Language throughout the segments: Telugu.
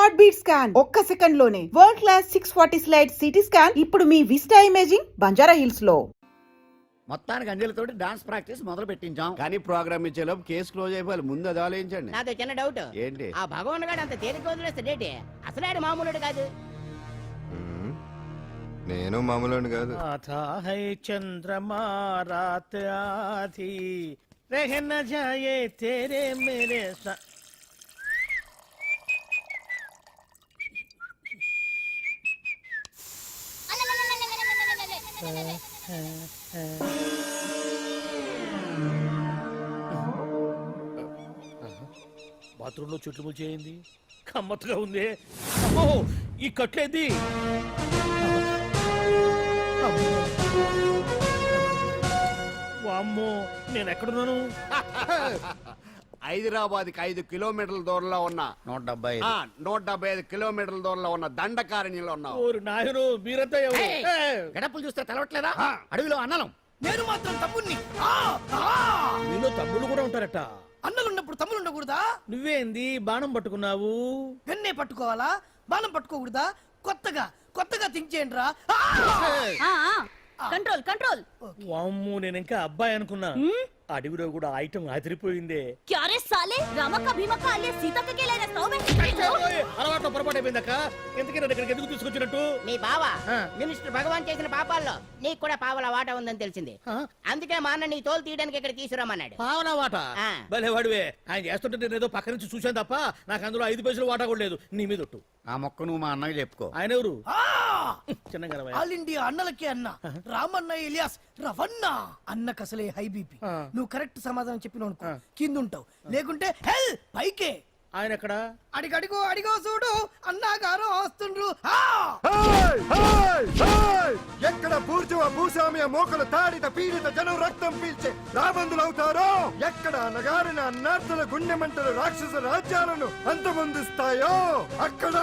హార్ట్ బీట్ స్కాన్ ఒక్క సెకండ్ లోనే world class 640 slide CT scan ఇప్పుడు మీ విస్టా ఇమేజింగ్ బంజారా హిల్స్ లో. మొత్తానికి అంజలితోటి డాన్స్ ప్రాక్టీస్ మొదలు పెట్టించాం. కానీ ప్రోగ్రామ్ ఇచ్చేలోపు కేసు క్లోజ్ అయిపోవాలి. ముందు అది ఆలోచించండి. నాతో చిన్న డౌట్. ఏంటి? ఆ భగవాన్ గారు అంత తేలిక వదిలేస్తాడేటి? అసలు ఆడు మామూలుడు కాదు. నేను మామూలు కాదు. చంద్రమా రాత్ ఆధీ रहना जाए तेरे मेरे साथ. బాత్రూంలో చుట్టుములు చేయింది, కమ్మత్తుగా ఉంది. అమ్మో, ఈ కట్లేది. వామ్మో, నేను ఎక్కడున్నాను? హైదరాబాద్ కి 5 కిలోమీటర్ల దూరంలో ఉన్న 175 కిలోమీటర్ల దూరంలో ఉన్న దండకారణ్యంలో ఉన్నావు. ఓరు నాయను, మీరంతా ఎవరు? గడపలు చూస్తే తెలవట్లేదా? అడవిలో అన్నలం. నేను మాత్రం తమ్ముణ్ణి. మీలో తమ్ముళ్ళు కూడా ఉంటారట. అన్నలున్నప్పుడు తమ్ముడు ఉండకూడదా? నువ్వేంది బాణం పట్టుకున్నావు? వెన్నే పట్టుకోవాలా, బాణం పట్టుకోకూడదా? కొత్తగా థింక్ చేయండి రా. Control control. వామ్మో, నేను ఇంకా అబ్బాయి అనుకున్నా. అడవిలో కూడా ఐటమ్ అదిరిపోయిందే. క్యారే సాలే, రామక్క భీమక్క అల్లే సీతక్క కేలేన స్టవ్ అలవాటు పొరపాటు అయిపోయిందక్క. ఎందుకని ఇక్కడికి ఎందుకు తీసుకొచ్చినట్టు? మీ బావ మినిస్టర్ భగవాన్ చేసిన పాపాల్లో నీకు కూడా పావల వాట ఉందని తెలిసింది. అందుకే మా అన్న నీ తోలు తీయడానికి ఇక్కడ తీసుకురామన్నాడు. పావలా వాట? భలే వాడివే. ఆయన చేస్తుంటే నేను ఏదో పక్క నుంచి చూశాను తప్ప నాకు అందులో 5 పైసలు వాటా కూడా లేదు. నీ మీద ఒట్టు. ఆ మొక్క నువ్వు మా అన్నకి చెప్పుకో. ఆయన ఎవరు? చిన్నగా ఆల్ ఇండియా అన్నలకే అన్న, రామన్న ఇలియాస్ రవన్న. అన్నకు అసలే హై బీపీ. నువ్వు కరెక్ట్ సమాధానం చెప్పిన కింద ఉంటావు, లేకుంటే హెల్ పైకే. ఆయన ఎక్కడ? అడిగో చూడు, అన్నగారు వస్తుండ్రు. ఎక్కడ బూర్జువ భూస్వామ్య మోకలు తాడిత పీడిత జనం రక్తం పీల్చే రాబందులు అవుతారో, ఎక్కడ నగారిన అన్నార్థుల గుండె మంటలు రాక్షస రాజ్యాలను అంతమొందిస్తాయో, అక్కడ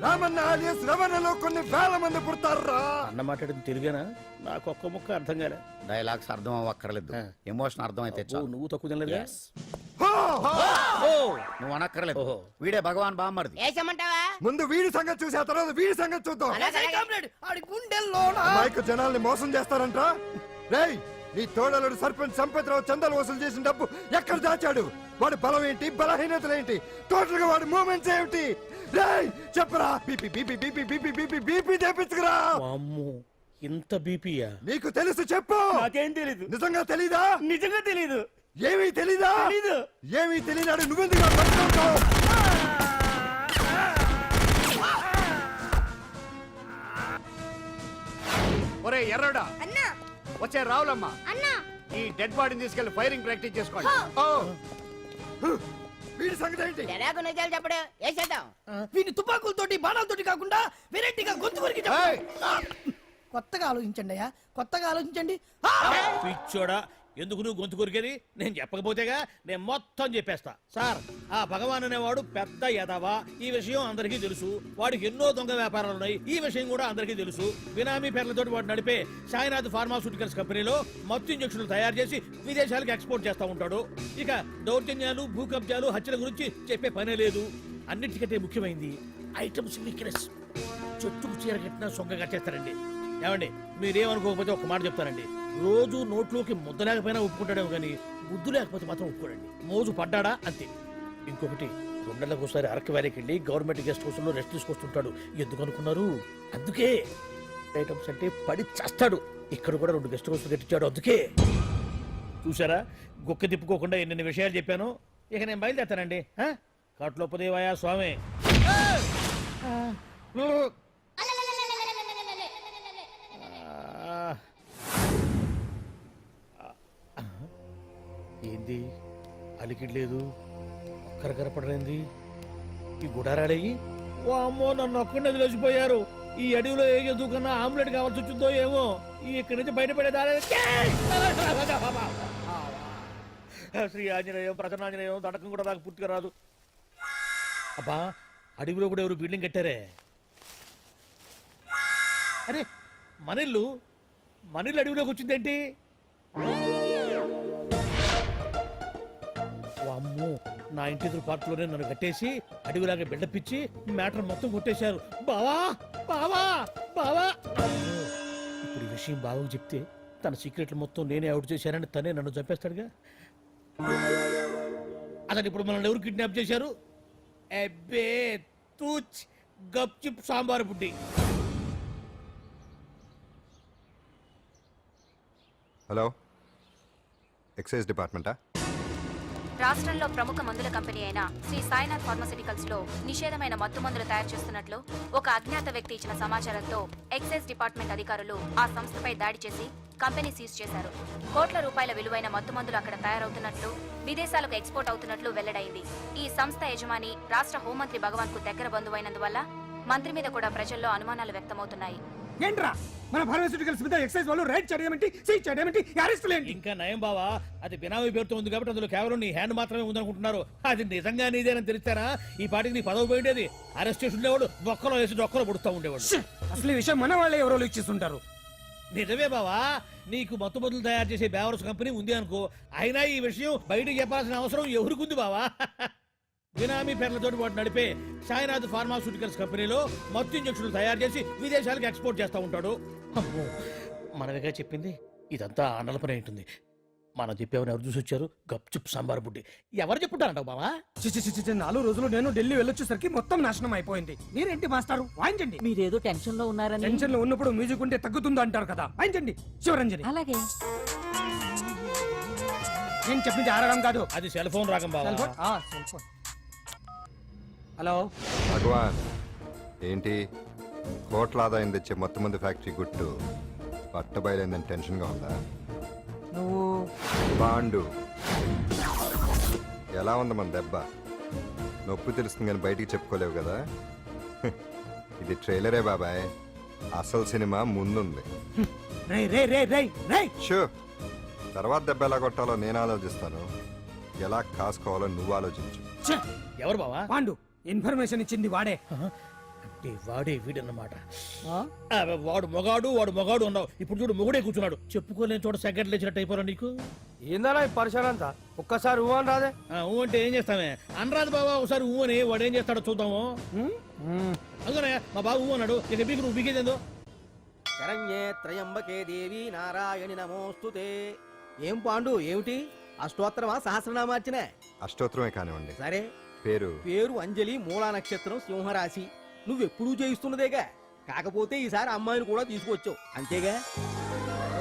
రామన్న ఆలియస్ రవణలో కొన్ని వేల మంది పుడతారా. అన్న మాట్లాడింది తెలుగేనా? నాకు ఒక్క ముక్క అర్థం కాలే. డైలాగ్స్ అర్థం అవ్వక్కర్లేదు, ఎమోషన్ అర్థం అయితే నువ్వు తక్కువ తినలేదా? నువ్వు అనక్కర్లేదు. వీడే భగవాన్ బామ్మర్ది. వేసమంటావా? ముందు వీడి సంగతి చూసి ఆ తర్వాత వీడి సంగతి చూద్దాం. ఆడి గుండెల్లో మైకు జనాల్ని మోసం చేస్తారంట. రేయ్, నీ తోడలుడు సర్పంచ్ సంపత్రావు చందాలు వసూలు చేసిన డబ్బు ఎక్కడ దాచాడు? వాడి బలం ఏంటి, బలహీనతలు ఏంటి, టోటల్ గా వాడి మూమెంట్స్ ఏమిటి? రేయ్ చెప్పరా. BP BP BP BP BP BP తెప్పించుకురా. అమ్మో, ఇంత బీపీయా? నీకు తెలుసు చెప్పు. నాకేం తెలీదు. నిజంగా తెలీదా? నిజంగా తెలీదు. ఏమీ తెలీదా? ఏమీ తెలియనాడు నువ్వెందుకు పట్టుకుంటావు? ఒరే ఎర్రడా, వచ్చే రావులమ్మ, ఈ డెడ్ బాడీని తీసుకెళ్లి ఫైరింగ్ ప్రాక్టీస్ చేసుకోండి. వీడి సంగతి ఏంటి? ఎలాగో నిజాలు చెప్పడు, వేసేద్దాం. వీని తుపాకులతోటి బాణాలతోటి కాకుండా వెరైటీగా గొంతు వరకు కొత్తగా ఆలోచించండి అయ్యా, కొత్తగా ఆలోచించండి. పిచ్చోడా, ఎందుకు నువ్వు గొంతు కొరికేది? నేను చెప్పకపోతేగా నేను మొత్తం చెప్పేస్తా. సార్, ఆ భగవాన్ అనేవాడు పెద్ద యదవా. ఈ విషయం అందరికీ తెలుసు. వాడికి ఎన్నో దొంగ వ్యాపారాలు ఉన్నాయి. ఈ విషయం కూడా అందరికీ తెలుసు. బినామీ పేర్లతోటి వాడు నడిపే సాయినాథ్ ఫార్మాస్యూటికల్స్ కంపెనీలో మత్తు ఇంజక్షన్లు తయారు చేసి విదేశాలకు ఎక్స్పోర్ట్ చేస్తా ఉంటాడు. ఇక దౌర్జన్యాలు, భూ కబ్జాలు, హత్యల గురించి చెప్పే పనే లేదు. అన్నిటికంటే ముఖ్యమైంది ఐటమ్స్ వీక్నెస్. చెట్టుకు చీర కట్టినా సొంగగా చేస్తారండి. ఏమండి, మీరేమనుకోకపోతే ఒక మాట చెప్తారండి. రోజు నోట్లోకి ముద్ద లేకపోయినా ఒప్పుకుంటాడేమో కానీ ముద్దు లేకపోతే మాత్రం ఒప్పుకోడండి. మోజు పడ్డాడా అంతే. ఇంకొకటి, 2 నెలలకు ఒకసారి అరకు వ్యాలీకి వెళ్ళి గవర్నమెంట్ గెస్ట్ హౌస్ లో రెస్ట్ తీసుకొస్తుంటాడు. ఎందుకు అనుకున్నారు? అందుకే. ఐటమ్స్ అంటే పడి చేస్తాడు. ఇక్కడ కూడా 2 గెస్ట్ హౌస్ కట్టించాడు. అందుకే. చూసారా, గుక్క తిప్పుకోకుండా ఎన్ని విషయాలు చెప్పాను. ఇక నేను బయలుదేరుతానండి. కాట్లోపదేవాయా స్వామి. ఏంది అలికిడ్లేదు, ఒక్కరు కనపడలేంది. ఈ గుడారాడయ్యి అమ్మో నన్ను ఒక్కడిని వదిలేసిపోయారు. ఈ అడవిలో ఏ ఎదుగుకన్నా ఆమ్లెట్ కావాల్సి వచ్చిందో ఏమో. ఇక్కడి నుంచి బయటపడేదారే. శ్రీ ఆంజనేయం, ప్రసన్నాంజనేయం, దడకం కూడా నాకు పూర్తిగా రాదు. అబ్బా, అడవిలో కూడా ఎవరు బిల్డింగ్ కట్టారే. అరే, మనిల్లు అడవిలోకి వచ్చిందేంటి? అమ్మో నా ఇంటి ఎదురు పార్కులోనే నన్ను కట్టేసి అడవిలాగా బిడ్డపిచ్చి మ్యాటర్ మొత్తం కొట్టేశారు. బావా బావా బావా అమ్మో, ఇప్పుడు ఈ విషయం బావకు చెప్తే తన సీక్రెట్లు మొత్తం నేనే అవుట్ చేశానని తనే నన్ను చంపేస్తాడుగా. అతను ఇప్పుడు మనల్ని ఎవరు కిడ్నాప్ చేశారు? అబ్బే తూచ్ గప్ చిప్ సాంబార్ బుడ్డి. హలో, ఎక్సైజ్ డిపార్ట్మెంటా? రాష్ట్రంలో ప్రముఖ మందుల కంపెనీ అయిన శ్రీ సాయినాథ్ ఫార్మాస్యూటికల్స్ లో నిషేధమైన మత్తు మందులు తయారు చేస్తున్నట్లు ఒక అజ్ఞాత వ్యక్తి ఇచ్చిన సమాచారంతో ఎక్సైజ్ డిపార్ట్మెంట్ అధికారులు ఆ సంస్థపై దాడి చేసి కంపెనీ సీజ్ చేశారు. కోట్ల రూపాయల విలువైన మత్తు మందులు అక్కడ తయారవుతున్నట్లు, విదేశాలకు ఎక్స్పోర్ట్ అవుతున్నట్లు వెల్లడైంది. ఈ సంస్థ యజమాని రాష్ట్ర హోంమంత్రి భగవాన్ కు దగ్గర బంధువైనందువల్ల మంత్రి మీద కూడా ప్రజల్లో అనుమానాలు వ్యక్తమవుతున్నాయి. ఏంట్రా మన ఫార్మాస్యూటికల్స్ మీద ఎక్సైజ్ వాళ్ళు రైడ్ చేయడమేంటి, సీజ్ చేయడమేంటి, అరెస్టులు ఏంటి? ఇంకా నయం బావా, అది బినామీ పేరుతో ఉంది కాబట్టి అందులో కేవలం నీ హ్యాండ్ మాత్రమే ఉందనుకుంటున్నారు. అది నిజంగా నీదేనని తెలిస్తారా ఈ పాటికి నీ పదవి పోయిండేది. అరెస్ట్ చేసి ఉండేవాడు, బొక్కలో వేసి డొక్కలో పుడుతూ ఉండేవాడు. అసలు ఈ విషయం మన వాళ్ళే ఎవరో ఇచ్చిస్తుంటారు. నిజమే బావా, నీకు మత్తు మందులు తయారు చేసే బేవర్స్ కంపెనీ ఉంది అనుకో, అయినా ఈ విషయం బయటకు చెప్పాల్సిన అవసరం ఎవరికుంది బావా? బినామీ పేర్లతో వాడు నడిపే సాయినాథ్ ఫార్మాస్యూటికల్స్ కంపెనీలో మత్తు ఇంజక్షన్లు తయారు చేసి విదేశాలకు ఎక్స్పోర్ట్ చేస్తూ ఉంటాడు. అమ్మో, మనమేగా చెప్పింది, ఇదంతా ఆండల పని ఉంటుంది. మనం చెప్పేవని ఎవరు చూసి వచ్చారు? గప్చుప్ సాంబార్ బుడ్డి. ఎవరు చెప్పుంటారంటావు బావా? చిచి 4 రోజులు నేను ఢిల్లీ వెళ్ళొచ్చేసరికి మొత్తం నాశనం అయిపోయింది. మీరేంటి మాస్టారు, వాయించండి. మీరేదో టెన్షన్ లో ఉన్నారని. టెన్షన్ లో ఉన్నప్పుడు మ్యూజిక్ ఉంటే తగ్గుతుందో అంటారు కదా, వాయించండి శివరంజని. అలాగే. నేను చెప్పింది ఆరగం కాదు. అది సెల్ ఫోన్ రాగం బావా. Cell phone. హలో భగవాన్, ఏంటి కోట్ల ఆదాయం తెచ్చే మొత్తం మంది ఫ్యాక్టరీ గుట్టు పట్టబయలైందని టెన్షన్గా ఉందా? నువ్వు బాండు, ఎలా ఉంది మన దెబ్బ? నొప్పి తెలుస్తుంది కానీ బయటికి చెప్పుకోలేవు కదా. ఇది ట్రైలరే బాబాయ్, అసలు సినిమా ముందుంది. రే రే రే రే రే షూ, తర్వాత దెబ్బ ఎలా కొట్టాలో నేను ఆలోచిస్తాను, ఎలా కాసుకోవాలో నువ్వు ఆలోచించు. ఎవరు బావా? పాండు, ఇన్ఫర్మేషన్ ఇచ్చింది వాడే. అంటే వాడే వీడన్నమాట. వాడు మొగాడు అన్నావు, ఇప్పుడు చూడు మొగుడే కూర్చున్నాడు. చెప్పుకోలేని చోట సెకండ్ లేచినట్టు అయిపోరా నీకు. ఏందన్నా ఈ పరిశాన్ అంతా? ఒక్కసారి ఊహన్ రాదే? ఊ అంటే ఏం చేస్తామే? అనరాదు బాబా, ఒకసారి ఊ అని వాడు ఏం చేస్తాడో చూద్దాము. అందుకనే మా బాబు ఊ అన్నాడు, ఇక బీకు నువ్వు బీకేదేందో. శరణ్యే త్రయంబకే దేవి నారాయణి నమోస్తుతే. ఏం పాండు, ఏమిటి అష్టోత్తరమా సహస్రనామార్చనే? అష్టోత్తరమే కానివ్వండి. సరే, పేరు అంజలి, మూలా నక్షత్రం, సింహరాశి. నువ్వెప్పుడూ చేయిస్తున్నదేగా, కాకపోతే ఈసారి అమ్మాయిని కూడా తీసుకొచ్చావు అంతేగా.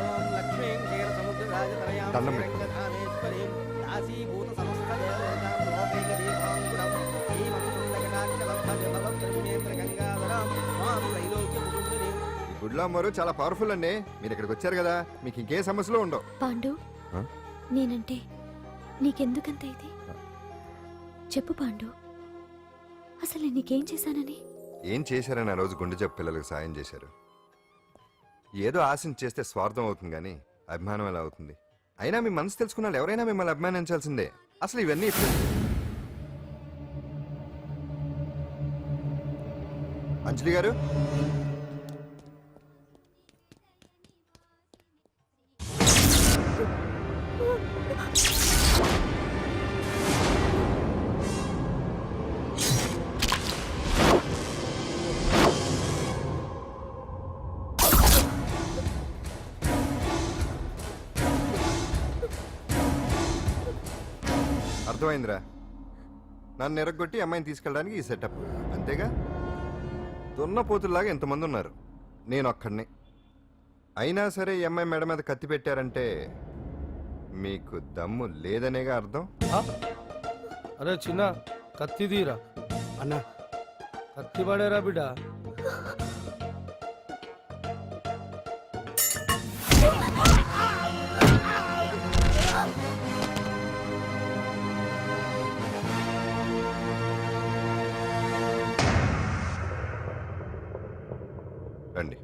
ఓం లక్ష్మీం క్షీరసముద్రరాజతనయాం దండం పెట్టు. శ్రీరంగధామేశ్వరీం దాసీభూత సమస్త దేవతాం లోకైక దీపాంకురం శ్రీమం సుందరనాట్యవద్ధ గంగాధరాం మాం త్రైలోక్యముకుందినీం. ఈ గుడ్లో అమ్మరు చాలా పవర్ఫుల్ అండి. మీరు ఇక్కడికి వచ్చారు కదా, మీకు ఇంకే సమస్యలు ఉండవు. పాండు, ఆ? నేనంటే నీకెందుకంత ఇది? చెప్పు పాండు, అసలు నేను నీకేం చేశానని? ఏం చేశారని ఆ రోజు గుండె జబ్బు పిల్లలకు సాయం చేశారు. ఏదో ఆశించి చేస్తే స్వార్థం అవుతుంది కానీ అభిమానం ఎలా అవుతుంది? అయినా మీ మనసు తెలుసుకున్న వాళ్ళు ఎవరైనా మిమ్మల్ని అభిమానించాల్సిందే. అసలు ఇవన్నీ ఇప్పుడు అంజలి గారు, అర్థమైందిరా. నన్ను ఎరగొట్టి అమ్మాయిని తీసుకెళ్ళడానికి ఈ సెటప్ అంతేగా. దున్నపోతుల్లాగా ఎంతమంది ఉన్నారు, నేను ఒక్కడిని. అయినా సరే ఈ అమ్మాయి మెడ మీద కత్తి పెట్టారంటే మీకు దమ్ము లేదనేగా అర్థం. అరే చిన్న కత్తి తీరా అన్న, కత్తి పడేరా బిడ్డ. రండి.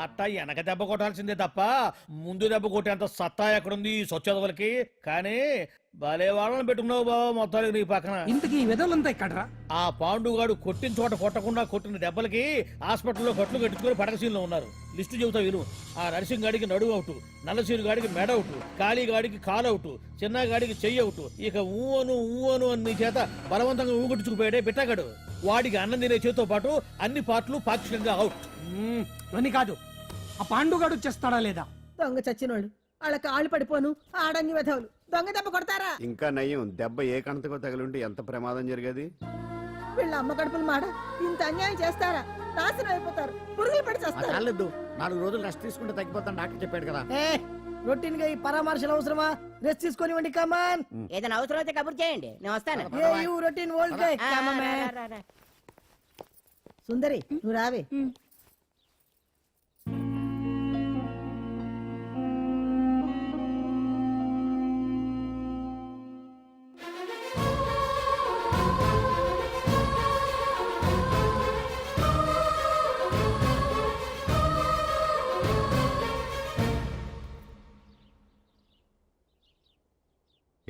అట్టా వెనక దెబ్బ కొట్టాల్సిందే తప్ప ముందు దెబ్బ కొట్టేంత సత్తా ఎక్కడుంది ఈ సొచ్చదవలకి. కానీ భలే వాళ్ళని పెట్టుకున్నావు బాబా మొత్తానికి నీ పక్కన. ఇంతకీ ఈ విధవులంతా ఇక్కడరా? ఆ పాండుగాడు కొట్టిన చోట కొట్టకుండా కొట్టిన దెబ్బలకి హాస్పిటల్లో కట్లు కట్టుకుని పడకసీన్లో ఉన్నారు. లిస్టు చెబుతా విను. ఆ నరసింగ్ గాడికి నడువు అవుట్, నల్లసీను గాడికి మెడ అవుట్, కాళీ గాడికి కాలు అవుట్, చిన్న గాడికి చెయ్యి అవుట్. ఇక ఊను అని నీ చేత బలవంతంగా ఊగొట్టుకుపోయాడే బిట్టగాడు. వాడికి అన్నం తినే చేతితో పాటు అన్ని పార్ట్లు పాక్షికంగా అవుట్. అని కాదు, ఆ పాండుగాడు వచ్చేస్తాడా లేదా? దొంగ చచ్చినోళ్ళు వాళ్ళ కాళ్ళు పడిపోను ఆడంగి వెధవులు దొంగ దెబ్బ కొడతారా? ఇంకా నయ్యం, దెబ్బ ఏ కణతకో తగిలింటే ఎంత ప్రమాదం జరిగేది. వీళ్ళ అమ్మ కడుపులు మాడ ఇంత అన్యాయం చేస్తారా? నాశనం అయిపోతారు, పురుగులు పడి చేస్తారు. 4 రోజులు రెస్ట్ తీసుకుంటే తగ్గిపోతాను డాక్టర్ చెప్పాడు కదా. రొటీన్ గా ఈ పరామర్శలు అవసరమా? రెస్ట్ తీసుకొని కమాన్. ఏదైనా అవసరం అయితే కబుర్ చేయండి, నేను వస్తాను. Routine old guy. సుందరి నువ్వు రావే.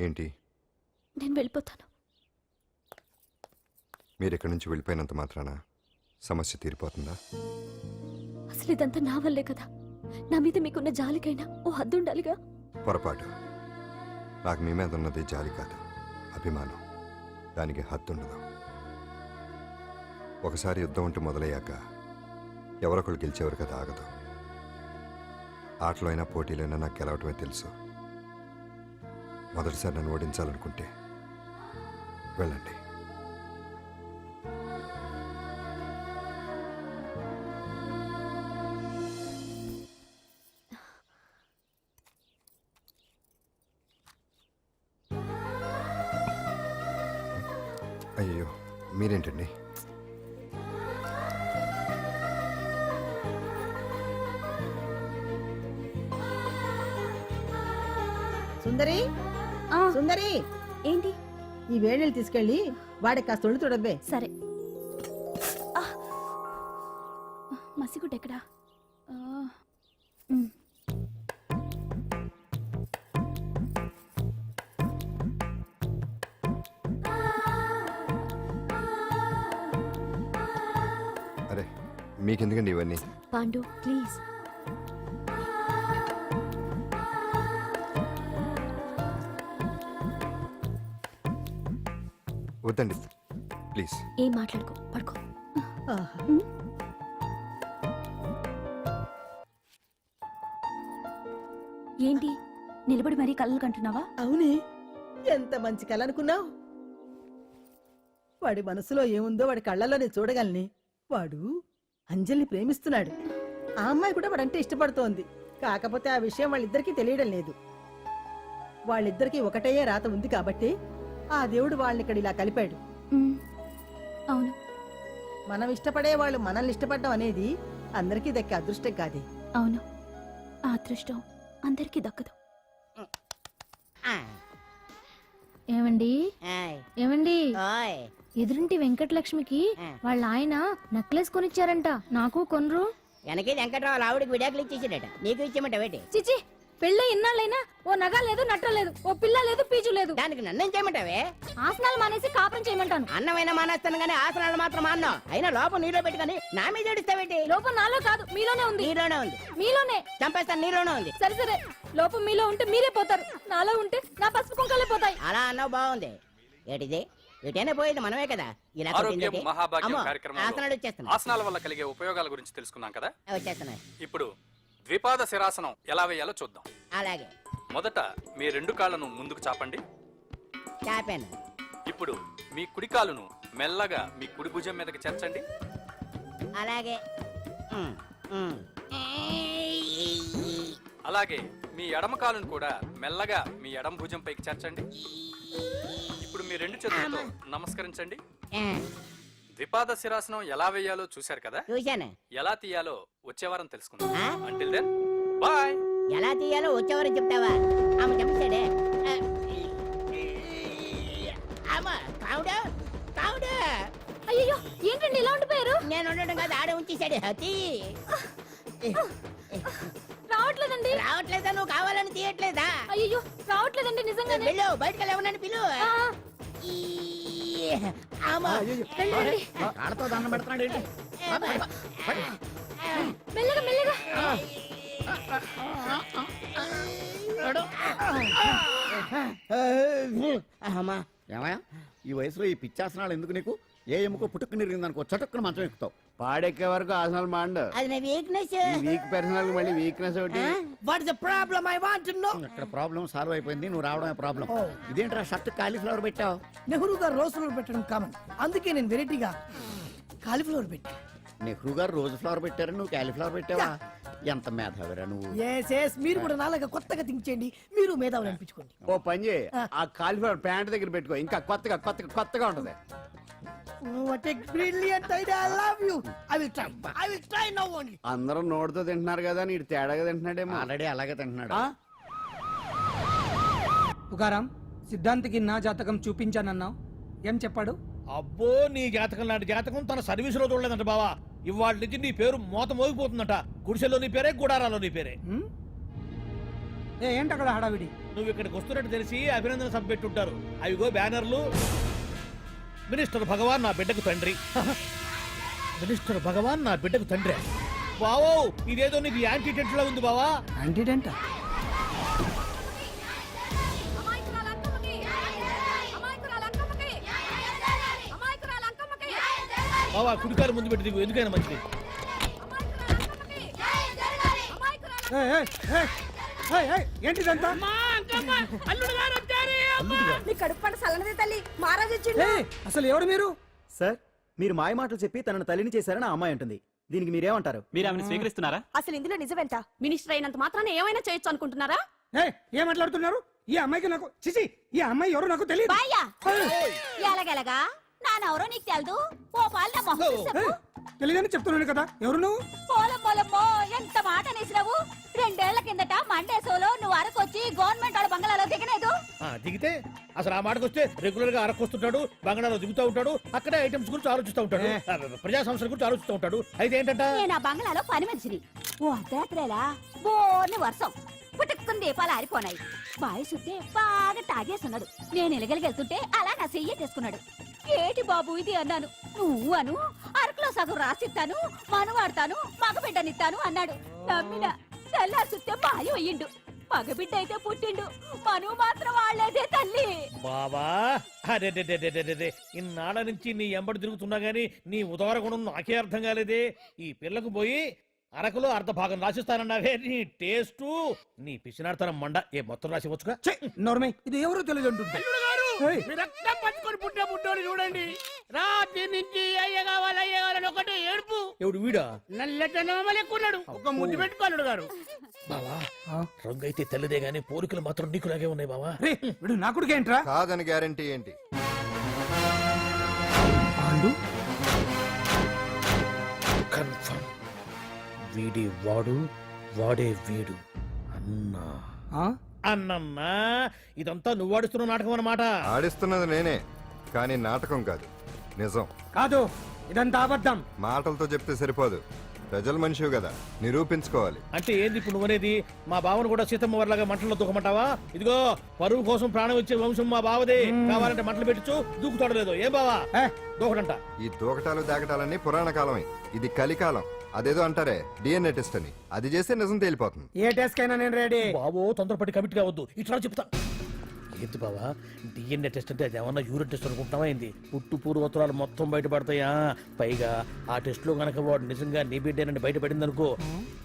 ఏంటి, నేను వెళ్ళిపోతాను. మీరు ఇక్కడి నుంచి వెళ్ళిపోయినంత మాత్రాన సమస్య తీరిపోతుందా? అసలు ఇదంతా నా వల్లే కదా. నా మీద మీకున్న జాలికైనా ఓ హద్దు ఉండాలిగా. పొరపాటు. నాకు మీ మీద ఉన్నది జాలి కాదు, అభిమానం. దానికి హద్దుండదు. ఒకసారి యుద్ధం అంటూ మొదలయ్యాక ఎవరొకరు గెలిచేవారు కదా ఆగదు. ఆటలో అయినా పోటీలైనా నాకు గెలవటమే తెలుసు. మొదటిసారి నన్ను ఓడించాలనుకుంటే వెళ్ళండి. అయ్యో మీరేంటండి? సుందరి సుందరి, ఏంటి? ఈ వేణీళ్ళు తీసుకెళ్ళి వాడికి కాస్త ఒళ్ళు తొడబ్బే. సరే. మసిగుడ్డ ఎక్కడా? అరే మీకెందుకండి ఇవన్నీ? పాండు ప్లీజ్. వద్దండి ప్లీజ్. ఏం మాట్లాడుకో, పడుకో. ఏంటి నిలబడి మరీ కళ్ళు కంటున్నావా? అవునే, ఎంత మంచి కళ అనుకున్నావు. వాడి మనసులో ఏముందో వాడి కళ్ళలోనే చూడగలని. వాడు అంజలిని ప్రేమిస్తున్నాడు. ఆ అమ్మాయి కూడా వాడంటే ఇష్టపడుతోంది. కాకపోతే ఆ విషయం వాళ్ళిద్దరికీ తెలియడం లేదు. వాళ్ళిద్దరికీ ఒకటయ్యే రాత ఉంది కాబట్టి ఆ దేవుడు వాళ్ళని ఇక్కడ ఇలా కలిపాడు. అవును, మనం ఇష్టపడే వాళ్ళు మనల్ని ఇష్టపడడం అనేది అందరికీ దక్కే అదృష్టం కాదే. అవును, ఆ అదృష్టం అందరికీ దక్కదు. ఏమండి ఆయ్, ఏమండి ఓయ్. ఎదురింటి వెంకటలక్ష్మికి వాళ్ళ ఆయన నెక్లెస్ కొనిచ్చారంట, నాకు కొనరు. వెనకే వెంకట్రావు ఆవిడకి విడాకులు ఇచ్చేసాడట, నీకు ఇచ్చేమంటావేటి? చిచి, పెళ్ళి ఇన్నాళ్ళైనా ఓ నగ లేదు, నట్ట లేదు, ఓ పిల్ల లేదు, పీచు లేదు. దానికి నన్నేం చేయమంటావే? ఆసనాలు మానేసి కాపురం చేయమంటాను. అన్నమైనా మానేస్తాను గానీ ఆసనాలు మాత్రం మాన్నావు. అయినా లోపం నీలో పెట్టుకొని నా మీద ఏడుస్తావేటి? లోపం నాలో కాదు, మీలోనే ఉంది. నీలోనే ఉంది. మీలోనే చంపేస్తాను, నీలోనే ఉంది. సరే సరే, లోపం మీలో ఉంటే మీరే పోతారు, నాలో ఉంటే నా పసుపు కుంకాలే పోతాయి. అలా అన్నావు, బాగుంది. ఏటిది? ఎటైనా పోయేది మనమే కదా. ఇలా ఆరోగ్యం మహాభాగ్యం అమ్మో, కార్యక్రమంలో ఆసనాలు వచ్చేస్తున్నాయి. ఆసనాల వల్ల కలిగే ఉపయోగాల గురించి తెలుసుకున్నాం కదా. వచ్చేస్తున్నాయి. ఇప్పుడు ద్విపాద శిరాసనం ఎలా వేయాలో చూద్దాం. అలాగే మొదట మీ 2 కాళ్ళను ముందుకు చాపండి. చాపాను. ఇప్పుడు మీ కుడి కాలును మెల్లగా మీ కుడి భుజం మీదకి చేర్చండి. అలాగే ఉమ్, ఉమ్. అలాగే మీ ఎడమ కాలును కూడా మెల్లగా మీ ఎడమ భుజం పైకి చేర్చండి. ఇప్పుడు మీ 2 చేతులతో నమస్కరించండి. ఆ, ద్విపాద శిరాసనం ఎలా వేయాలో చూశారు కదా. చూశాను. ఎలా తీయాలో వచ్చే వారం తెలుసుకుందాం. ఆ? Until then bye. ఎలా తీయాలో వచ్చేవారని చెప్తావా? ఆమె చెప్పేశాడే. అమ్మ కావుడా అయ్యో ఏంటండి ఇలా ఉండిపోయారు? నేను ఉండడం కాదు, ఆడే ఉంచేసాడు. హతి రావట్లేదండి. రావట్లేదా? నువ్వు కావాలని తీయట్లేదా? అయ్యో రావట్లేదండి నిజంగానే. వెళ్ళు, బయటకు వెళ్ళవనని పిలు. ఆ, ఈ, అమ్మా. వెళ్ళండి. కాళ్ళతో దండం పెడుతున్నాడు ఏంటి? మెల్లగా మెల్లగా. అమ్మా. ఏమయ్యా ఈ వయసులో ఈ పిచ్చాసనాలు ఎందుకు నీకు? ఏ ఎముకో పుట్టుకు నిరిగిందనుకో చటుక్కున మంచం ఎక్కుతావు. పాడెక్కే వరకు ఆసనాలు మాండు. అది నా వీక్నెస్. వీక్ పర్సనల్ మళ్ళీ వీక్నెస్ ఒకటి. What is the problem? I want to know. ఇక్కడ ప్రాబ్లం సాల్వ్ అయిపోయింది, నువ్వు రావడమే ప్రాబ్లం. ఇదేంట్రా షర్ట్ కాలీఫ్లవర్ పెట్టావు? నెహ్రూ గారు రోజ్ ఫ్లవర్ పెట్టడం కామన్, అందుకే నేను వెరైటీగా కాలీఫ్లవర్ పెట్టా. నెహ్రూ గారు రోజు ఫ్లవర్ పెట్టారు, నువ్వు కాలీఫ్లవర్ పెట్టావా? ఎంత మేధావిరా నువ్వు. ఎస్ మీరు కూడా నాలాగా కొత్తగా థింక్ చేయండి, మీరు మేధావులు అనిపించుకోండి. ఓ పని చేయి, ఆ కాలీఫ్లవర్ ప్యాంట్ దగ్గర పెట్టుకో, ఇంకా కొత్తగా ఉంటది. What a brilliant idea, I love you. I will try now only. అందరూ నోటితో తింటున్నారు కదా, నీడు తేడాగా తింటున్నాడేమో. ఆల్రెడీ అలాగే తింటున్నాడు. పుకారం, సిద్ధాంతికి నా జాతకం చూపించానన్నావు, ఏం చెప్పాడు? అబ్బో నీ జాతకం లాంటి జాతకం తన సర్వీసులో చూడలేదంట బావా. ఇవాళ నుంచి నీ పేరు మోత మోగిపోతుందట. గుడిసెలో నీ పేరే, గుడారాలో నీ పేరే. ఏంటి అక్కడ హడావిడి? నువ్వు ఇక్కడికి వస్తున్నట్టు తెలిసి అభినందన సభ పెట్టుంటారు. అవిగో బ్యానర్లు. మినిస్టర్ భగవాన్ నా బిడ్డకు తండ్రి. మినిస్టర్ భగవాన్ నా బిడ్డకు తండ్రి. బావో ఇదేదో నీకు యాంటీ టెంట్ లా ఉంది బావా. యాంటీడెంట్? బావా కుడికారు ముందు పెట్టి దిగు, ఎందుకైనా మంచిది. ఏంటిదంతా? అసలు ఎవరు మీరు? సార్ మీరు మాయ మాటలు చెప్పి తనను తల్లిని చేశారని ఆ అమ్మాయి అంటుంది. దీనికి మీరేమంటారు? మీరు ఆమెను స్వీకరిస్తున్నారా? అసలు ఇందులో నిజమేంట? మినిస్టర్ అయినంత మాత్రాన ఏమైనా చేయొచ్చు అనుకుంటున్నారా? ఏం మాట్లాడుతున్నారు? ఈ అమ్మాయికి నాకు చిచి, ఈ అమ్మాయి ఎవరో నాకు తెలియదు. ఎలాగెలగా నానెవరో నీకు తెలదు. ఓ పాల తెలియదని చెప్తున్నాను కదా, ఎవరు నువ్వు? పోలమ్మోలమ్మో ఎంత మాట అనేసినావు. 2 ఏళ్ల కిందట మండేసోలో నువ్వు అరకొచ్చి గవర్నమెంట్ వాళ్ళ బంగ్లాలో దిగలేదు. దిగితే అసలు ఆ మాటకు వస్తే రెగ్యులర్ గా అరకొస్తుంటాడు, బంగాళాలో దిగుతూ ఉంటాడు, అక్కడే ఐటమ్స్ గురించి ఆలోచిస్తూ ఉంటాడు, ప్రజా సంస్థల గురించి ఆలోచిస్తూ ఉంటాడు. అయితే ఏంటంట, నేను ఆ బంగ్లాలో పని మనిషిని. ఓ అర్ధరాత్రేలా బోర్ని వర్షం పుట్టుకుని దీపాలు ఆరిపోనాయి. బాయ్ సుత్తే బాగా తాగేస్తున్నాడు. నేను ఎలగలిగెళ్తుంటే అలా నా చెయ్యి తీసుకున్నాడు. ఏటి బాబు ఇది అన్నాను. నువ్వు అను అరకులో సగం రాసిస్తాను, మనువాడతాను, మగబిడ్డనిస్తాను అన్నాడు. నమ్మిన తెల్లారి సుత్తే మాయం అయ్యిండు. మగబిడ్డ అయితే పుట్టిండు, మనువు మాత్రం వాళ్ళేదే తల్లి. బాబా అరే ఇన్నాళ్ళ నుంచి నీ ఎంబడి తిరుగుతున్నా గానీ నీ ఉదార గుణం నాకే అర్థం కాలేదే. ఈ పిల్లకు పోయి అరకులో అర్ధ భాగం రాసిస్తానన్నావే, నీ టేస్టు నీ పిచ్చినాడతనం మండ. ఏ మొత్తం రాసి వచ్చుగా. నోర్మై, ఇది ఎవరో తెలియదు అంటుంది. రక్తం పట్టుకొని పుట్టే పుట్టోడు చూడండి. రాత్రి నుంచి అయ్య కావాలని ఒకటి ఏడుపు. ఎవడు వీడా? నల్లెక్కున్నాడు, ఒక ముద్దు పెట్టుకోలేడు గారు. బావా రంగు అయితే తెల్లదే గానీ పోలికలు మాత్రం నీకులాగే ఉన్నాయి బావా. వీడు నా కొడుకు ఏంట్రా? కాదని గ్యారంటీ ఏంటి? కన్ఫర్మ్ వీడి వాడు, వాడే వీడు. అన్నా అన్నన్నా ఇదంతా నువ్వు ఆడిస్తున్న నాటకం అన్నమాట. ఆడిస్తున్నది నేనే, కానీ నాటకం కాదు, నిజం. కాదు, ఇదంతా అబద్ధం. మాటలతో చెప్తే సరిపోదు, ప్రజల మనిషివి కదా, నిరూపించుకోవాలి. అంటే ఏంది ఇప్పుడు నువ్వనేది? మా బావను కూడా సీతమ్మ వారిలాగా మంటల్లో దూకమంటావా? ఇదిగో పరువు కోసం ప్రాణం ఇచ్చే వంశం మా బావదే. కావాలంటే మంటలు పెట్టచ్చు, దూకుతాడు లేదు. ఏం బావా దూకడంట? ఈ దూకటాలు దాకటాలన్నీ పురాణ కాలమే, ఇది కలికాలం. అదేదో అంటారే డిఎన్ఏ టెస్ట్ అని, అది చేస్తే నిజం తేలిపోతుంది. ఏ టెస్ట్ కైనా నేను రెడీ. బాబో తొందరపడి కమిట్ కావద్దు, ఇట్లా చెప్తా. ఏంటి బావా డిఎన్ఏ టెస్ట్ అంటే అది ఏమన్నా యూరిన్ టెస్ట్ అనుకుంటున్నావా ఏంది? పుట్టు పూర్వోత్తరాలు మొత్తం బయటపడతాయా? పైగా ఆ టెస్ట్ లో గనక వాడు నిజంగా నీ బిడ్డేనని బయటపడింది అనుకో,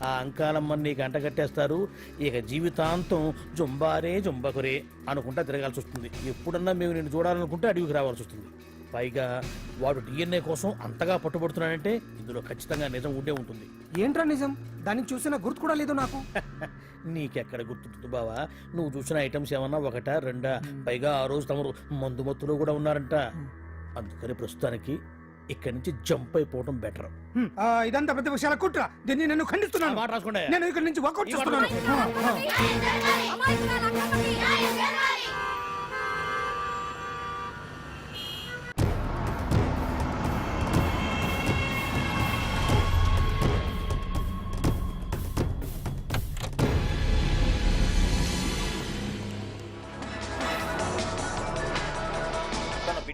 ఆ అంకాలమ్మని నీకు అంటగట్టేస్తారు. ఇక జీవితాంతం జుంబారే జుంబకురే అనుకుంటా తిరగాల్సి వస్తుంది. ఎప్పుడన్నా మేము నేను చూడాలనుకుంటే అడవికి రావాల్సి వస్తుంది. పైగా వాడు డిఎన్ఏ కోసం అంతగా పట్టుబడుతున్నాడంటే ఇందులో ఖచ్చితంగా నిజం ఉండే ఉంటుంది. ఏంట్రా నిజం? దాన్ని చూసిన గుర్తు కూడా లేదు నాకు. నీకెక్కడ గుర్తుంటుంది బావా? నువ్వు చూసిన ఐటమ్స్ ఏమన్నా ఒకటా రెండా? పైగా ఆ రోజు తమరు మందు మత్తులో కూడా ఉన్నారంట. అందుకని ప్రస్తుతానికి ఇక్కడి నుంచి జంప్ అయిపోవడం బెటర్. ఇదంతా పెద్ద విషయాల కుట్ర, దీన్ని నేను ఖండిస్తున్నాను. మాట రాసుకోండి. నేను ఇక్కడి నుంచి వాకౌట్ చేస్తున్నాను.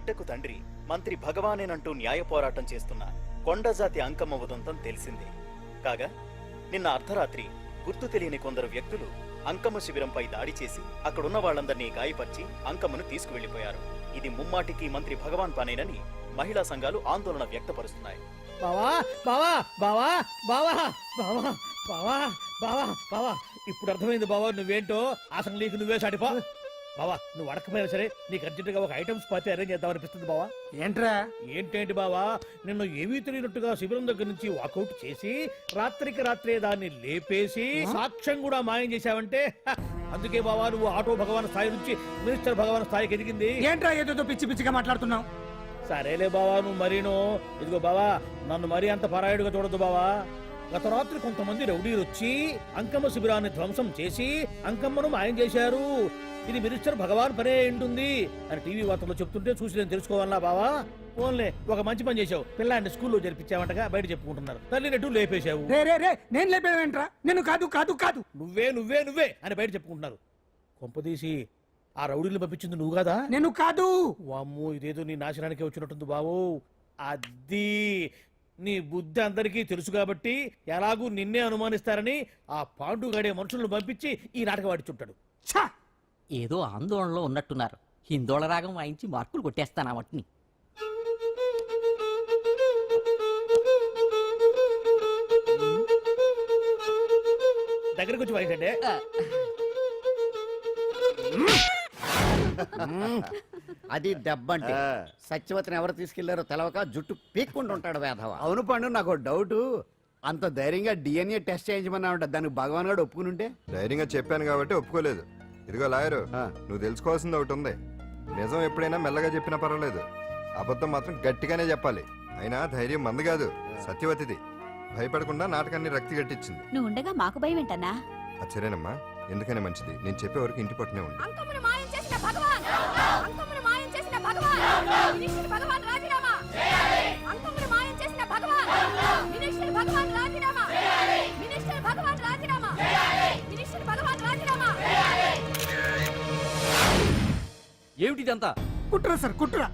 బిడ్డకు తండ్రి మంత్రి భగవానేనంటూ న్యాయ పోరాటం చేస్తున్న కొండజాతి అంకమ్మ ఉదంతం తెలిసిందే. కాగా నిన్న అర్ధరాత్రి గుర్తు తెలియని కొందరు వ్యక్తులు అంకమ్మ శిబిరంపై దాడి చేసి అక్కడున్న వాళ్ళందరినీ గాయపరిచి అంకమ్మను తీసుకువెళ్లిపోయారు. ఇది ముమ్మాటికి మంత్రి భగవాన్ పనేనని మహిళా సంఘాలు ఆందోళన వ్యక్తపరుస్తున్నాయి. బావా బావా బావా బావా బావా బావా బావా బావా ఇప్పుడు అర్థమైంది బావా నువ్వేంటో. అసలు నీకు నువ్వే సాటిపో బావా. నువ్వు అడకపోయినా సరే నీకు అర్జెంటుగా ఒక ఐటమ్స్ పార్టీ అరేంజ్ చేద్దాం అనిపిస్తుంది బావా. ఏంట్రా? ఏంటేంటి బావా, నిన్ను ఏమీ తెలియనట్టుగా శిబిరం దగ్గర నుంచి వాకౌట్ చేసి రాత్రికి రాత్రే దాన్ని లేపేసి సాక్ష్యం కూడా మాయం చేశావంటే అందుకే బావా నువ్వు ఆటో భగవాన్ స్థాయి నుంచి మినిస్టర్ భగవాన్ స్థాయికి ఎదిగింది. ఏంట్రా ఏదో పిచ్చి పిచ్చిగా మాట్లాడుతున్నావు? సరేలే బావా నువ్వు మరీను. ఇదిగో బావా నన్ను మరీ అంత పరాయుడుగా చూడద్దు బావా. గత రాత్రి కొంతమంది రౌడీలు వచ్చి అంకమ్మ శిబిరాన్ని ధ్వంసం చేసి అంకమ్మను మాయం చేశారు. ఇది మినిస్టర్ భగవాన్ పనే ఉంటుంది అని టీవీ వార్తల్లో చెప్తుంటే చూసి నేను తెలుసుకోవాలా బావా. ఓన్లే ఒక మంచి పని చేశావు, పిల్లాన్ని స్కూల్లో జరిపించావంటగా బయట చెప్పుకుంటున్నారు. తల్లినట్టు లేపేశావు. నేను లేపేవేంట్రా? నేను కాదు కాదు కాదు నువ్వే నువ్వే నువ్వే అని బయట చెప్పుకుంటున్నారు. కొంపదీసి ఆ రౌడీలు పంపించింది నువ్వు కదా? నేను కాదు. వామ్మో ఇదేదో నీ నాశనానికి వచ్చినట్టుంది బావు. అది నీ బుద్ధి అందరికీ తెలుసు కాబట్టి ఎలాగూ నిన్నే అనుమానిస్తారని ఆ పాండుగాడే మనుషులను పంపించి ఈ నాటకం ఆడిచుంటాడు. ఏదో ఆందోళనలో ఉన్నట్టున్నారు. హిందోళ రాగం వాయించి మార్కులు కొట్టేస్తాను ఆ మట్టిని. దగ్గరకు వచ్చి వాయించండి. అది దెబ్బంటే సత్యవతిని ఎవరు తీసుకెళ్లారో తెలవక జుట్టు పీక్కుంటుంటాడు వేధవ. అవును పండు, నాకు డౌట్. అంత ధైర్యంగా డిఎన్ఏ టెస్ట్ చేయించమన్నా ఉంటుంది, దానికి భగవాన్ గారు ఒప్పుకుని ఉంటే. ధైర్యంగా చెప్పాను కాబట్టి ఒప్పుకోలేదు. ఇదిగో లాయరు, నువ్వు తెలుసుకోవాల్సింది ఒకటి ఉంది. నిజం ఎప్పుడైనా మెల్లగా చెప్పినా పర్వాలేదు, అబద్ధం మాత్రం గట్టిగానే చెప్పాలి. అయినా ధైర్యం మంది కాదు, సత్యవతిది. భయపడకుండా నాటకాన్ని రక్తి గట్టించింది. నువ్వు ఉండగా మాకు భయం ఏంటన్నా? అచ్చరేనమ్మా, ఎందుకనే మంచిది. నేను చెప్పే వరకు ఇంటి పట్టునే ఉంది. అంకమ్మను మాయం చేసిన భగవాన్! అంకమ్మను మాయం చేసిన భగవాన్! మినిస్టర్ భగవాన్ రాజీనామా! అంకమ్మను మాయం చేసిన భగవాన్! మినిస్టర్ భగవాన్ రాజీనామా! మినిస్టర్ భగవాన్ రాజీనామా! మినిస్టర్ భగవాన్ రాజీనామా! ఏమిటిదంతా? కుట్రా సార్, కుట్రా.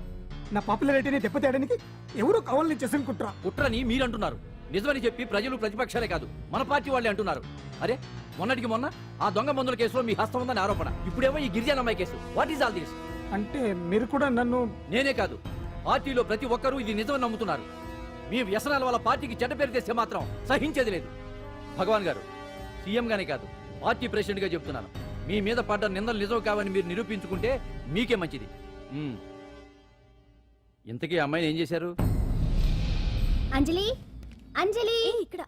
నా పాపులారిటీని దెబ్బతేయడానికి ఎవరో కావాలని చేసిన కుట్రా. కుట్రని మీరంటున్నారు, నిజమని చెప్పి ప్రజలు ప్రతిపక్షాలే కాదు మన పార్టీ వాళ్ళే అంటున్నారు. అరే మొన్నటికి మొన్న ఆ దొంగ మందుల కేసులో మీ హస్తం ఉందని ఆరోపణ, ఇప్పుడేమో ఈ గిరిజన అమ్మాయి case. What is all this? అంటే మీరు కూడా నన్ను... నేనే కాదు, పార్టీలో ప్రతి ఒక్కరూ ఇది నిజమని నమ్ముతున్నారు. మీ వ్యసనాల వల్ల పార్టీకి చెడ్డ పేరు తెస్తే మాత్రం సహించేది లేదు. భగవాన్ గారు, సీఎం గానే కాదు పార్టీ ప్రెసిడెంట్ గా చెప్తున్నాను, మీ మీద పడ్డ నిందలు నిజం కావని మీరు నిరూపించుకుంటే మీకే మంచిది. ఇంతకీ అమ్మాయిని ఏం చేశారు? అంజలి, అంజలి ఇక్కడ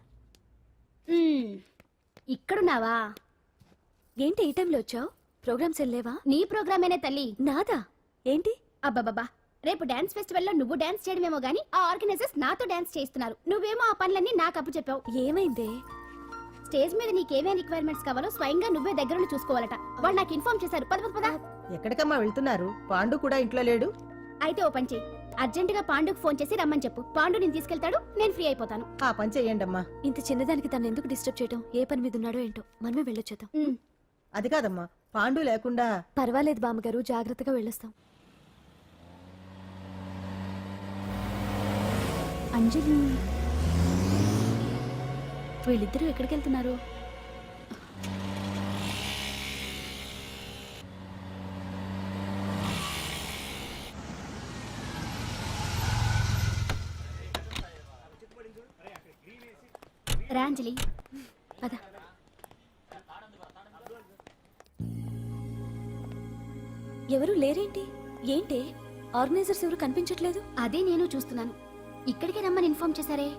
ఇక్కడున్నావా? ఏంటి ఈ టైంలో వచ్చావు? ప్రోగ్రామ్స్ వెళ్ళేవా? నీ ప్రోగ్రామేనే తల్లి. నాదా? ఏంటి? అబ్బాబాబా, రేపు డాన్స్ ఫెస్టివల్ లో నువ్వు డాన్స్ చేయడమేమో గానీ ఆ ఆర్గనైజర్స్ నాతో డాన్స్ చేస్తున్నారు. నువ్వేమో ఆ పనులన్నీ నాకు అప్పు చెప్పావు. ఏమైంది? స్టేజ్ మీద నీకేమేం రిక్వైర్మెంట్స్ కావాలో స్వయంగా నువ్వే దగ్గరుండి చూసుకోవాలట. వాళ్ళు నాకు ఇన్ఫార్మ్ చేశారు. పద పద పద. ఎక్కడికమ్మా వెళ్తున్నారు? పాండు కూడా ఇంట్లో లేడు. అయితే ఓ పని చెయ్యి, అర్జెంటుగా పాండుకు ఫోన్ చేసి రమ్మని చెప్పు. పాండు నేను తీసుకెళ్తాడు, నేను ఫ్రీ అయిపోతాను. ఆ పని చెయ్యండమ్మా. ఇంత చిన్నదానికి తను ఎందుకు డిస్టర్బ్ చేయడం? ఏ పని మీద ఉన్నాడో ఏంటో, మనమే వెళ్ళొచ్చేద్దాం. అది కాదమ్మా, పాండు లేకుండా... పర్వాలేదు బామ్మగారు, జాగ్రత్తగా వెళ్ళొస్తాం. అంజలి, వీళ్ళిద్దరూ ఎక్కడికి వెళ్తున్నారు? రాంజలి పద. ఎవరు లేరేంటి? ఏంటి ఆర్గనైజర్స్ ఎవరు కనిపించట్లేదు? అదే నేను చూస్తున్నాను. ఇక్కడికే రమ్మని ఇన్ఫార్మ్ చేశారే.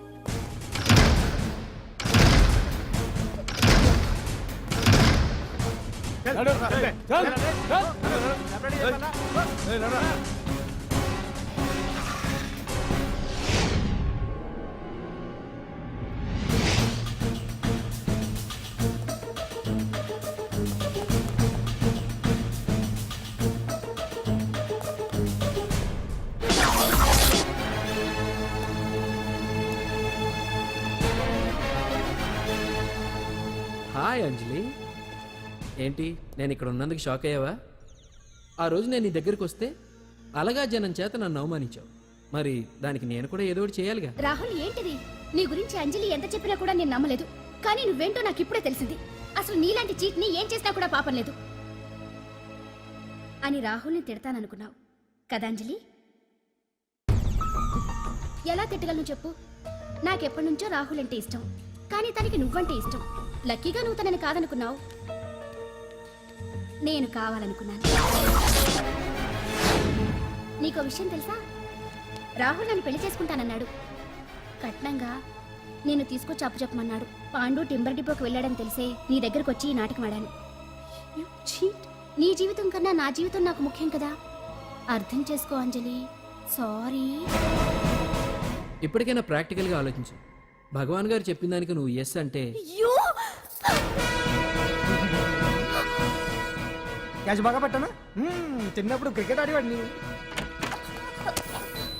హాయ్ అంజలి, ఏంటి నేను ఇక్కడ ఉన్నందుకు షాక్ అయ్యావా? ఆ రోజు నేను నీ దగ్గరికి వస్తే అలగాజనం చేత నన్ను అవమానించావు. మరి దానికి నేను కూడా ఏదో ఒకటి చేయాలిగా. రాహుల్ ఏంటిది? నీ గురించి అంజలి ఎంత చెప్పినా కూడా నేను నమ్మలేదు. కానీ నువ్వేంటో నాకు ఇప్పుడే తెలిసింది. అసలు నీలాంటి చీట్ ని ఏం చేసినా కూడా పాపం లేదు అని రాహుల్ని తిడతాననుకున్నావు కదా అంజలి? ఎలా తిట్టగలను చెప్పు? నాకెప్పటి నుంచో రాహుల్ అంటే ఇష్టం, కానీ తనకి నువ్వంటే ఇష్టం. లక్కీగా నువ్వు తనని కాదనుకున్నావు, నేను కావాలనుకున్నాను. నీకో విషయం తెలుసా? రాహుల్ నన్ను పెళ్లి చేసుకుంటానన్నాడు. కట్నంగా నేను తీసుకొచ్చి అప్పు చెప్పమన్నాడు. పాండు టింబర్ డిపోకి వెళ్ళాడని తెలిసే నీ దగ్గరకు వచ్చి ఈ నాటకం ఆడాను. You cheat. నీ జీవితం కన్నా నా జీవితం నాకు ముఖ్యం కదా. అర్థం చేసుకో అంజలి. సారీ. ఇప్పటికైనా ప్రాక్టికల్గా ఆలోచించు. భగవాన్ గారు చెప్పిన దానికి నువ్వు ఎస్ అంటే క్యాచ్ బాగా పట్టానా? చిన్నప్పుడు క్రికెట్ ఆడేవాడిని.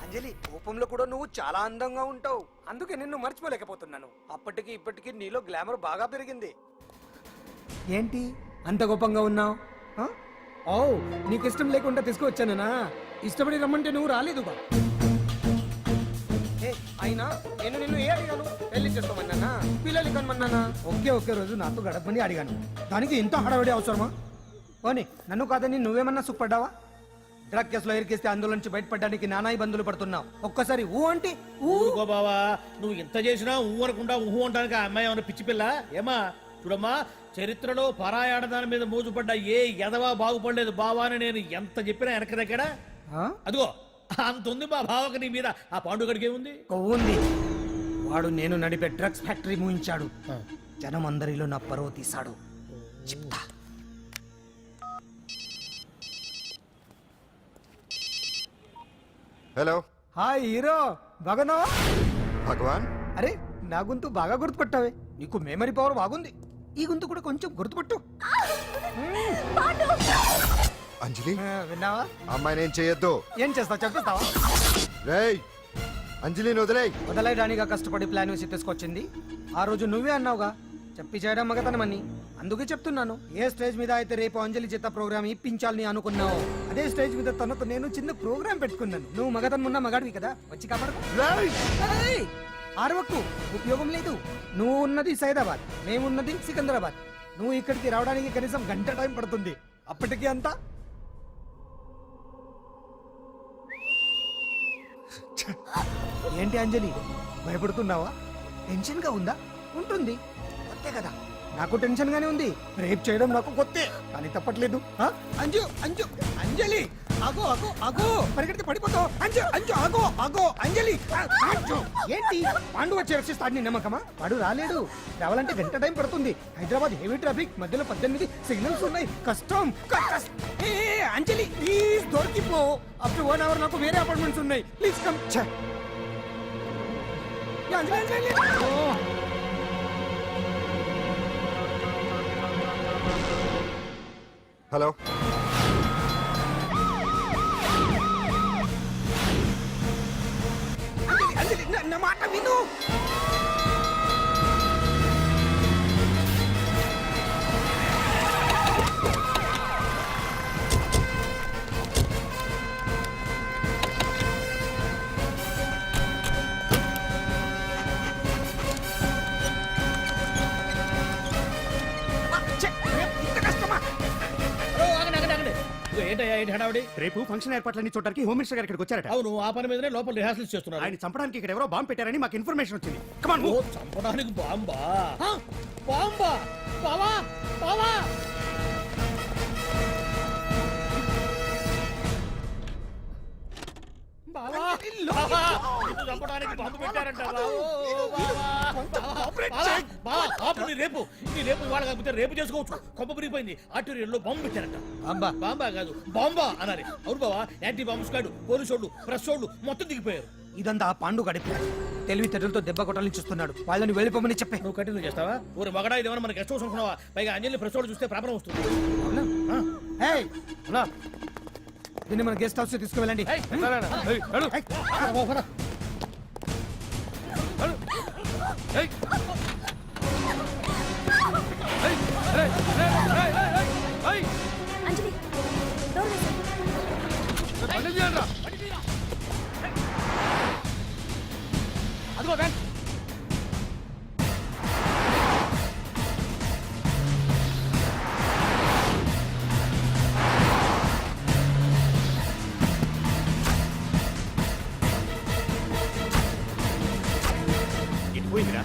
అంజలి, కోపంలో కూడా నువ్వు చాలా అందంగా ఉంటావు. అందుకే నిన్ను మర్చిపోలేకపోతున్నాను. అప్పటికి ఇప్పటికి నీలో గ్లామర్ బాగా పెరిగింది. ఏంటి అంత కోపంగా ఉన్నావు? ఓ, నీకు ఇష్టం లేకుండా తీసుకువచ్చానా? ఇష్టపడి రమ్మంటే నువ్వు రాలేదుగా. అయినా నేను నిన్ను ఏ అడిగాను? పెళ్లి చేసుకోమన్నానా, పిల్లలు కనమన్నానా? ఒకే రోజు నాతో గడపని అడిగాను. దానికి ఇంత హడావిడి అవసరమా? పోనీ నన్ను కాదని నువ్వేమన్నా సుఖపడ్డావా? డ్రగ్ కేసులో ఇరికిస్తే అందులో నుంచి బయటపడడానికి నానా ఇబ్బందులు పడుతున్నావు. ఒక్కసారి ఊ అంటే ఊరుకో బావా, నువ్వు ఇంత చేసినా ఊ అనకుండా ఊహు అంటానికి ఆ అమ్మాయి ఏమైనా పిచ్చి పిల్ల? ఏమా చూడమ్మా, చరిత్రలో పరాయాడదాని మీద మోజుపడ్డ ఏ ఎదవా బాగుపడలేదు బావా అని నేను ఎంత చెప్పినా వెనక దగ్గర అదిగో అంత ఉంది మా బావకి నీ మీద. ఆ పాండుగడికి ఏముంది? కొవ్వుంది. వాడు నేను నడిపే డ్రగ్స్ ఫ్యాక్టరీ మూయించాడు. జనం అందరిలో నా పరువు తీశాడు. చెప్తా. హలో, హాయ్ హీరో, బాగున్నావా? భగవాన్. అరే, నా గొంతు బాగా గుర్తుపట్టావే. నీకు మెమరీ పవర్ బాగుంది. ఈ గొంతు కూడా కొంచెం గుర్తుపట్టు. అంజలి, విన్నావా? అమ్మాయి నేను చేయొద్దు. ఏం చేస్తావు చెప్పేస్తావా? రేయ్, అంజలిని వదిలేయ్. వదలైడానిగా కష్టపడి ప్లాన్ వేసి తీసుకొచ్చింది. ఆ రోజు నువ్వే అన్నావుగా చెప్పి చేయడం మగతనమని. అందుకే చెప్తున్నాను. ఏ స్టేజ్ మీద అయితే రేపు అంజలి చేత ప్రోగ్రామ్ ఇప్పించాలని అనుకున్నావు, అదే స్టేజ్ మీద తనతో నేను చిన్న ప్రోగ్రామ్ పెట్టుకున్నాను. నువ్వు మగతనం ఉన్న మగాడివి కదా, వచ్చి కాపాడు. ఆరవకు, ఉపయోగం లేదు. నువ్వు ఉన్నది సైదాబాద్, మేమున్నది సికింద్రాబాద్. నువ్వు ఇక్కడికి రావడానికి కనీసం గంట టైం పడుతుంది. అప్పటికి అంతా ఏంటి అంజలి, భయపడుతున్నావా? టెన్షన్ గా ఉందా? ఉంటుంది, కొత్తే కదా. నాకు టెన్షన్ గానే ఉంది. రేప్ చేయడం నాకు కొత్తే, కానీ తప్పట్లేదు. అంజు అంజు అంజలి, ఆగో ఆగో ఆగో, పరిగెడితే పడిపోతావు. అంజు అంజు ఆగో ఆగో అంజలి. అంజు, ఏంటి పాండు వచ్చి రక్షిస్తాడు నీ నమ్మకమా? వాడు రాలేడు. రావాలంటే గంట టైం పడుతుంది. హైదరాబాద్ హెవీ ట్రాఫిక్, మధ్యలో 18 సిగ్నల్స్ ఉన్నాయి. కష్టం. అంజలి ప్లీజ్ దొరికిపో. ఆఫ్టర్ 1 hour నాకు వేరే అపార్ట్మెంట్స్ ఉన్నాయి. Please come. Anjali Anjali. Hello, Anjali, నా మాట విను. ఏంటయ్యా ఏంటి హడావుడి? రేపు ఫంక్షన్ ఏర్పాట్లన్నీ చూడడానికి హోమ్ మినిస్టర్ గారు ఇక్కడికి వచ్చారట. అవును, ఆ పని మీదనే లోపల రిహార్సల్స్ చేస్తున్నారు. ఆయన చంపడానికి ఇక్కడ ఎవరో బాంబు పెట్టారని మాకు ఇన్ఫర్మేషన్ వచ్చింది. ఓ, చంపడానికి బాంబా? బాంబా? బావా బావా, చంపడానికి బాంబు పెట్టారంట. రేపు ఇవాళ కాకపోతే రేపు చేసుకోవచ్చు. కొమ్మ పిరిగిపోయింది. ఆర్టీరియల్లో బాంబు పెట్టారంట. బాంబా కాదు, బాంబా అనాలి. అవును బావా, యాంటీ బాంబు స్క్వాడ్, పోలీసు వాళ్ళు, ప్రెస్ వాళ్ళు మొత్తం దిగిపోయారు. ఇదంతా ఆ పాండు గడిపాడు. తెలివితేటలతో దెబ్బ కొట్టాలని చూస్తున్నాడు. వాళ్ళని వెళ్ళిపోమని చెప్పే. నువ్వు కంటిన్యూ చేస్తావా? ఊరు మగడా, ఇదేమన్నా మనకి గెస్ట్ హౌస్ అనుకున్నావా? పైగా అంజలి ప్రెస్ వాళ్ళు చూస్తే ప్రాబ్లం వస్తుంది. దీన్ని మన గెస్ట్ హౌస్ తీసుకువెళ్ళండి. అంజలి, అదిగో వ్యాన్. ఇటు పోయిందిరా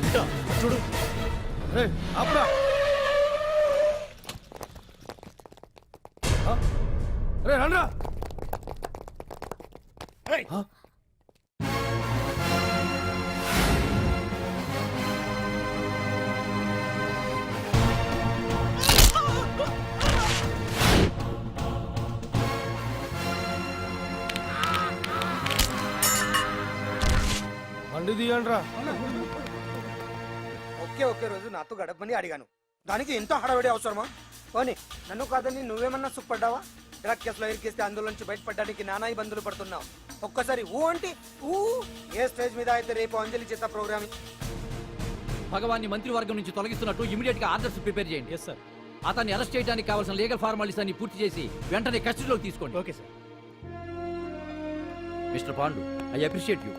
ఇటో, అటు చూడు. అప్పుడా రే రండ్రా ఏయ్, బండి తీయండిరా ఒకే రోజు నాతో గడపమని అడిగాను దానికి ఎంతో హడావిడి అవసరమా పోనీ నన్ను కాదని నువ్వేమన్నా సుఖపడ్డావా డ్రగ్ కేసులో ఇరికిస్తే అందులోంచి బయటపడడానికి నానా ఇబ్బందులు పడుతున్నావు ఒక్కసారి ఊ అంటే ఊ ఏ స్టేజ్ మీద అయితే రేపు అంజలి చేత ప్రోగ్రామ్ భగవాన్ని మంత్రివర్గం నుంచి తొలగిస్తున్నట్టు ఇమీడియట్ గా ఆర్డర్స్ ప్రిపేర్ చేయండి. Yes sir. అతన్ని అరెస్ట్ చేయడానికి కావాల్సిన లీగల్ ఫార్మాలిటీస్ అన్ని పూర్తి చేసి వెంటనే కస్టడీలోకి తీసుకోండి. Okay sir. Mister Pandu, I appreciate you.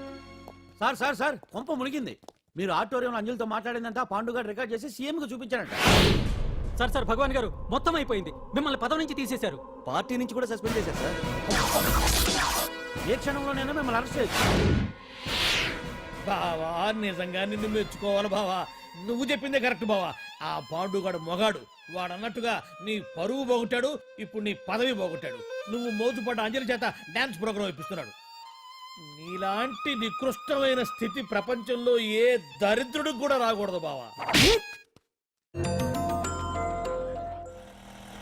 Sir sir sir కొంప మునిగింది. మీరు ఆడిటోరియంలో అంజలితో మాట్లాడిందంట పాండు గారు రికార్డ్ చేసి సీఎం కు చూపించారంట. సార్ సార్ భగవాన్ గారు మొత్తం అయిపోయింది. మిమ్మల్ని పదవి నుంచి తీసేశారు. పార్టీ నుంచి కూడా సస్పెండ్ చేశారు సార్. ఏ క్షణంలోనైనా మిమ్మల్ని అరెస్ట్ చేయొచ్చు. బావా నిజంగా నిన్ను మెచ్చుకోవాలి బావా. నువ్వు చెప్పిందే కరెక్ట్ బావా. ఆ పాండుగాడు మొగాడు. వాడు అన్నట్టుగా నీ పరువు పోగొట్టాడు, ఇప్పుడు నీ పదవి పోగొట్టాడు. నువ్వు మోజుపడ్డ అంజలి చేత డాన్స్ ప్రోగ్రామ్ ఇప్పిస్తున్నాడు. నీలాంటి నికృష్టమైన స్థితి ప్రపంచంలో ఏ దరిద్రుడికి కూడా రాకూడదు బావా.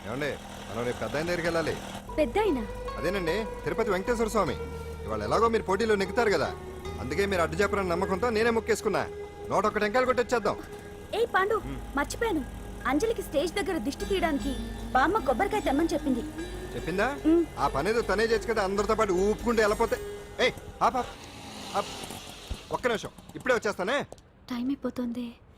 ఏమండి మనం రేపు పెద్ద ఆయన దగ్గరికి వెళ్ళాలి. పెద్దాయనా? అదేనండి తిరుపతి వెంకటేశ్వర స్వామి. ఇవాళ ఎలాగో మీరు పోటీలో నెగ్గుతారు కదా, అందుకే మీరు అడ్డు చెప్పరని నమ్మకంతో నేనే మొక్కేసుకున్నా. 101 టెంకాయలు కొట్టొచ్చేద్దాం. ఏ పాండు, మర్చిపోయాను. అంజలికి స్టేజ్ దగ్గర దిష్టి తీయడానికి బామ్మ కొబ్బరికాయ తెమ్మని చెప్పింది. చెప్పిందా? ఆ పనేదో తనే చేయొచ్చు కదా, అందరితో పాటు ఊపుకుంటే వెళ్ళిపోతే. ఏయ్ ఒక్క నిమిషం, ఇప్పుడే వచ్చేస్తానే. టైం అయిపోతుంది.